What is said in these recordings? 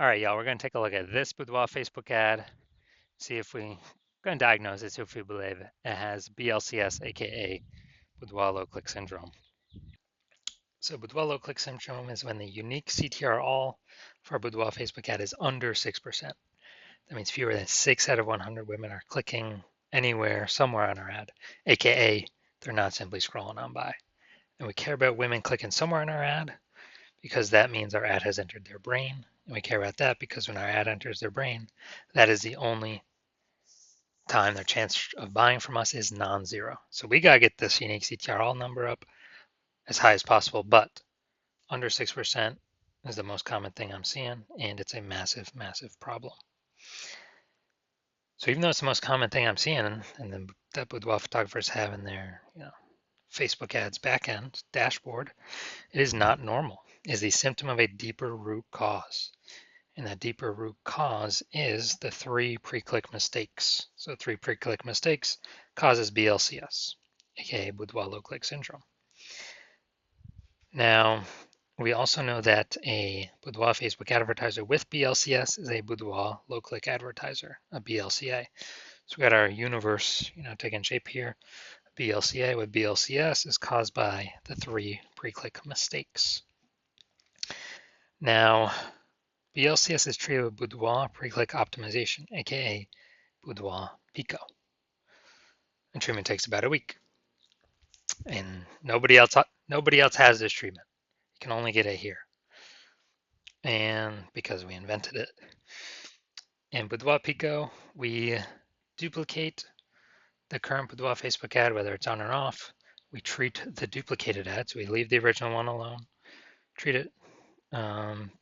All right, y'all, we're going to take a look at this Boudoir Facebook ad, see if we going to diagnose it, see if we believe it has BLCS, aka Boudoir low click syndrome. So Boudoir low click syndrome is when the unique CTR all for a Boudoir Facebook ad is under 6%. That means fewer than 6 out of 100 women are clicking anywhere, somewhere on our ad, aka they're not simply scrolling on by. And we care about women clicking somewhere on our ad because that means our ad has entered their brain. And we care about that because when our ad enters their brain, that is the only time their chance of buying from us is non-zero. So we got to get this unique CTR all number up as high as possible, but under 6% is the most common thing I'm seeing, and it's a massive, massive problem. So even though it's the most common thing I'm seeing, and that Boudoir photographers have in their Facebook ads backend dashboard, it is not normal. It is the symptom of a deeper root cause. And that deeper root cause is the 3 pre-click mistakes. So 3 pre-click mistakes causes BLCS, aka Boudoir low click syndrome. Now, we also know that a Boudoir Facebook advertiser with BLCS is a Boudoir low click advertiser, a BLCA. So we got our universe, taking shape here. BLCA with BLCS is caused by the 3 pre-click mistakes. Now, BLCS is treated with Boudoir pre-click optimization, aka Boudoir Pico. And treatment takes about a week. And nobody else has this treatment. You can only get it here. And because we invented it. In Boudoir Pico, we duplicate the current Boudoir Facebook ad, whether it's on or off. We treat the duplicated ads. We leave the original one alone. Treat it.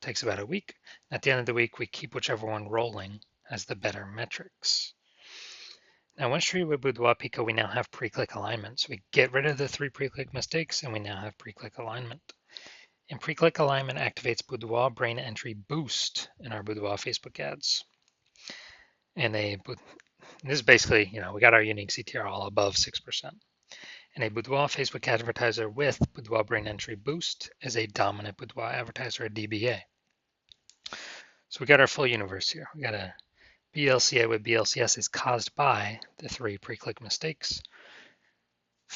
Takes about a week. At the end of the week, we keep whichever one rolling as the better metrics. Now, once treated with Boudoir Pico, we now have pre-click alignment. So we get rid of the 3 pre-click mistakes, and we now have pre-click alignment. And pre-click alignment activates Boudoir brain entry boost in our Boudoir Facebook ads. And this is basically, we got our unique CTR all above 6%. And a Boudoir Facebook advertiser with Boudoir brain entry boost is a dominant Boudoir advertiser, a DBA. So we got our full universe here. We got a BLCA with BLCS is caused by the 3 pre-click mistakes.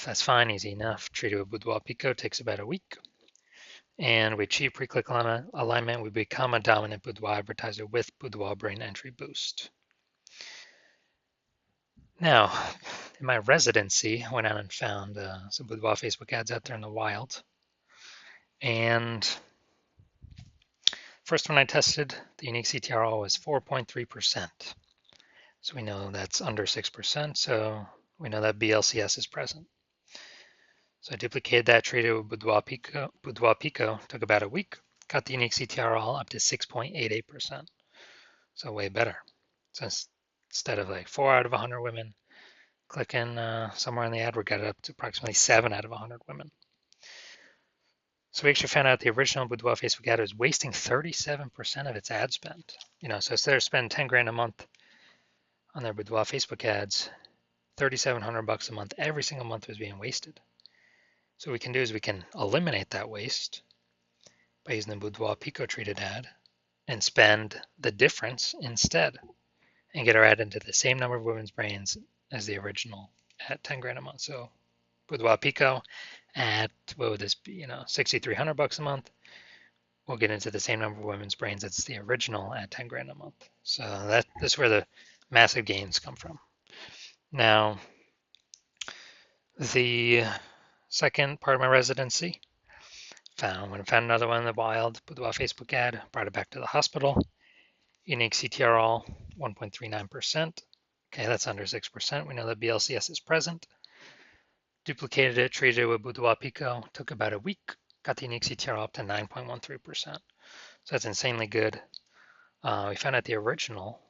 That's fine, easy enough. Treated with Boudoir Pico takes about a week. And we achieve pre-click alignment. We become a dominant Boudoir advertiser with Boudoir brain entry boost. Now, in my residency, I went out and found some Boudoir Facebook ads out there in the wild. And first one I tested, the unique CTR was 4.3%. So we know that's under 6%, so we know that BLCS is present. So I duplicated that, treated with Boudoir Pico, took about a week, got the unique CTR all up to 6.88%. So way better. So instead of like 4 out of 100 women clicking somewhere in the ad, we got it up to approximately 7 out of 100 women. So we actually found out the original Boudoir Facebook ad was wasting 37% of its ad spend. So instead of spending 10 grand a month on their Boudoir Facebook ads, $3,700 a month, every single month was being wasted. So what we can do is we can eliminate that waste by using the Boudoir Pico treated ad and spend the difference instead and get our ad into the same number of women's brains as the original at 10 grand a month. So Boudoir Pico at, what would this be, $6,300 a month. We'll get into the same number of women's brains as the original at 10 grand a month. So that's where the massive gains come from. Now, the second part of my residency, when I found another one in the wild, Boudoir Facebook ad, brought it back to the hospital. Unique CTR all 1.39%. Okay, that's under 6%. We know that BLCS is present. Duplicated it, treated it with Boudoir Pico, took about a week, got the unique CTR up to 9.13%. So that's insanely good. We found out the original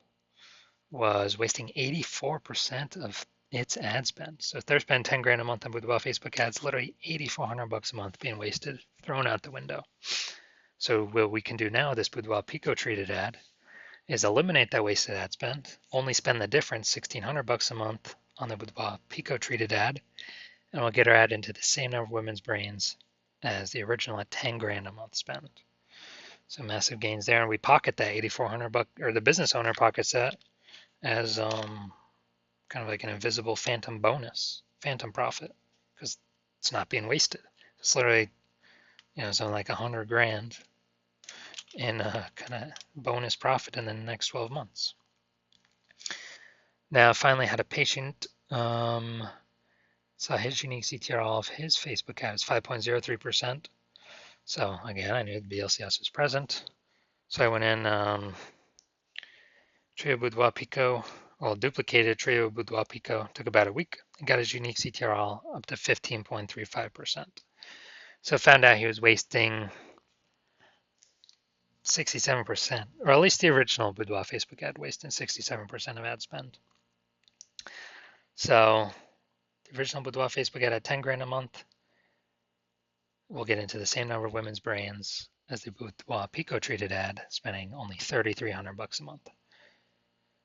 was wasting 84% of its ad spend. So if they're spending 10 grand a month on Boudoir Facebook ads, literally $8,400 a month being wasted, thrown out the window. So what we can do now with this Boudoir Pico treated ad is eliminate that wasted ad spend, only spend the difference, $1,600 a month on the Boudoir Pico treated ad, and we'll get our ad into the same number of women's brains as the original at 10 grand a month spend. So massive gains there, and we pocket that 8,400 buck, or the business owner pockets that as kind of like an invisible phantom bonus, phantom profit, because it's not being wasted. It's literally, something like 100 grand in kind of bonus profit in the next 12 months. Now, I finally had a patient saw his unique CTR of his Facebook ad is 5.03%. So again, I knew the BLCS was present. So I went in Trio Boudoir Pico, well, duplicated Trio Boudoir Pico, took about a week, and got his unique CTR all up to 15.35%. So I found out he was wasting 67%, or at least the original Boudoir Facebook ad wasting 67% of ad spend. So the original Boudoir Facebook ad had 10 grand a month. We'll get into the same number of women's brands as the Boudoir Pico treated ad, spending only 3,300 bucks a month.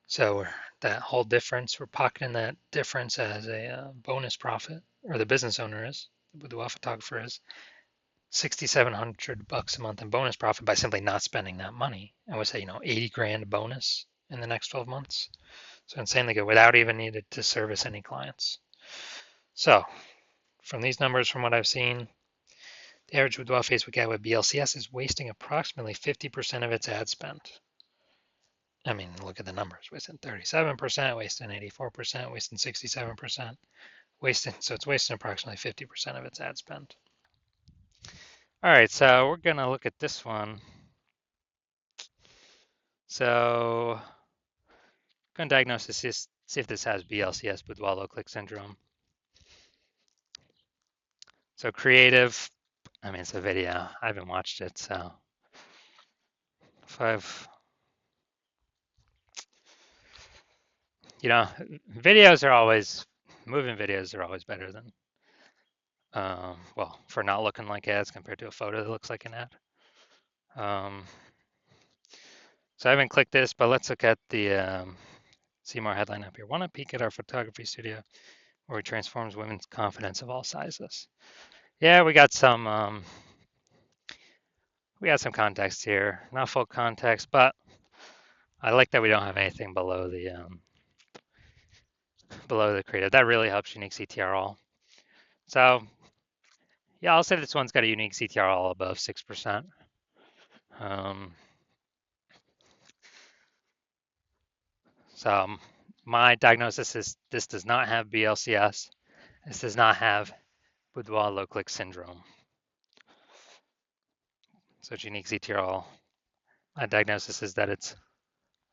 So that whole difference, we're pocketing that difference as a bonus profit, or the business owner is, the boudoir photographer is, 6,700 bucks a month in bonus profit by simply not spending that money. I would say, 80 grand bonus in the next 12 months. So insanely good without even needed to service any clients. So from these numbers, from what I've seen, the average boudoir Facebook ad with BLCS is wasting approximately 50% of its ad spend. I mean, look at the numbers, wasting 37%, wasting 84%, wasting 67%, so it's wasting approximately 50% of its ad spend. All right, so we're gonna look at this one. So, gonna diagnose this, see if this has BLCS, boudoir low click syndrome. So creative, I mean, it's a video. I haven't watched it, so if moving videos are always better than, well, for not looking like ads compared to a photo that looks like an ad. So I haven't clicked this, but let's look at the see more headline up here. Want to peek at our photography studio where it transforms women's confidence of all sizes. Yeah, we got some context here. Not full context, but I like that we don't have anything below the creative. That really helps unique CTR all. So yeah, I'll say this one's got a unique CTR all above 6%. So my diagnosis is this does not have BLCS. This does not have boudoir low click syndrome. So it's unique CTR all. My diagnosis is that it's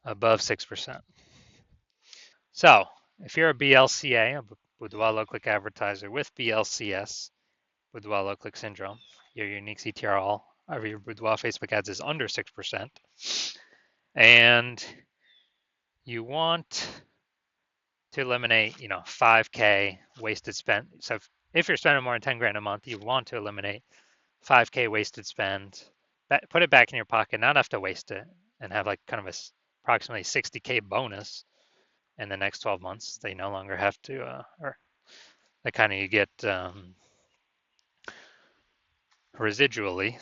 above 6%. So if you're a BLCA, a boudoir low click advertiser with BLCS, boudoir low click syndrome, your unique CTR all of your boudoir Facebook ads is under 6%, and you want to eliminate, 5K wasted spend. So if you're spending more than 10 grand a month, you want to eliminate 5K wasted spend, put it back in your pocket, not have to waste it, and have like kind of a approximately 60K bonus in the next 12 months. They no longer have to, or that kind of you get residually,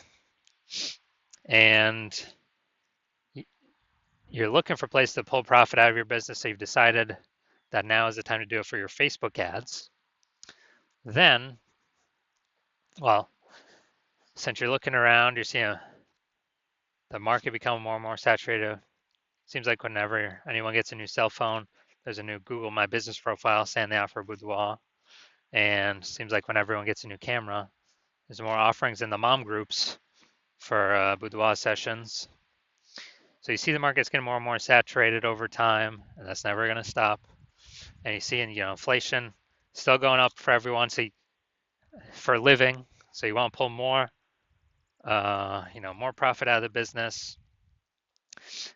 and you're looking for a place to pull profit out of your business. So you've decided that now is the time to do it for your Facebook ads. Then, well, since you're looking around, you're seeing the market become more and more saturated. Seems like whenever anyone gets a new cell phone, there's a new Google My Business profile saying they offer boudoir. And seems like when everyone gets a new camera, there's more offerings in the mom groups for boudoir sessions. So you see the market's getting more and more saturated over time, and that's never going to stop. And you see, inflation still going up for everyone. So for living, so you want to pull more, more profit out of the business,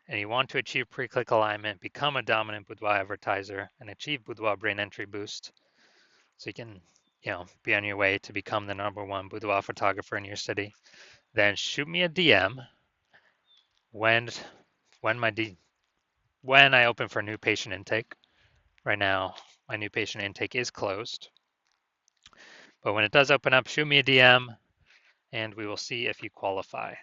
and you want to achieve pre-click alignment, become a dominant boudoir advertiser, and achieve boudoir brain entry boost, so you can, be on your way to become the #1 boudoir photographer in your city. Then shoot me a DM when I open for new patient intake. Right now, my new patient intake is closed, but when it does open up, shoot me a DM, and we will see if you qualify.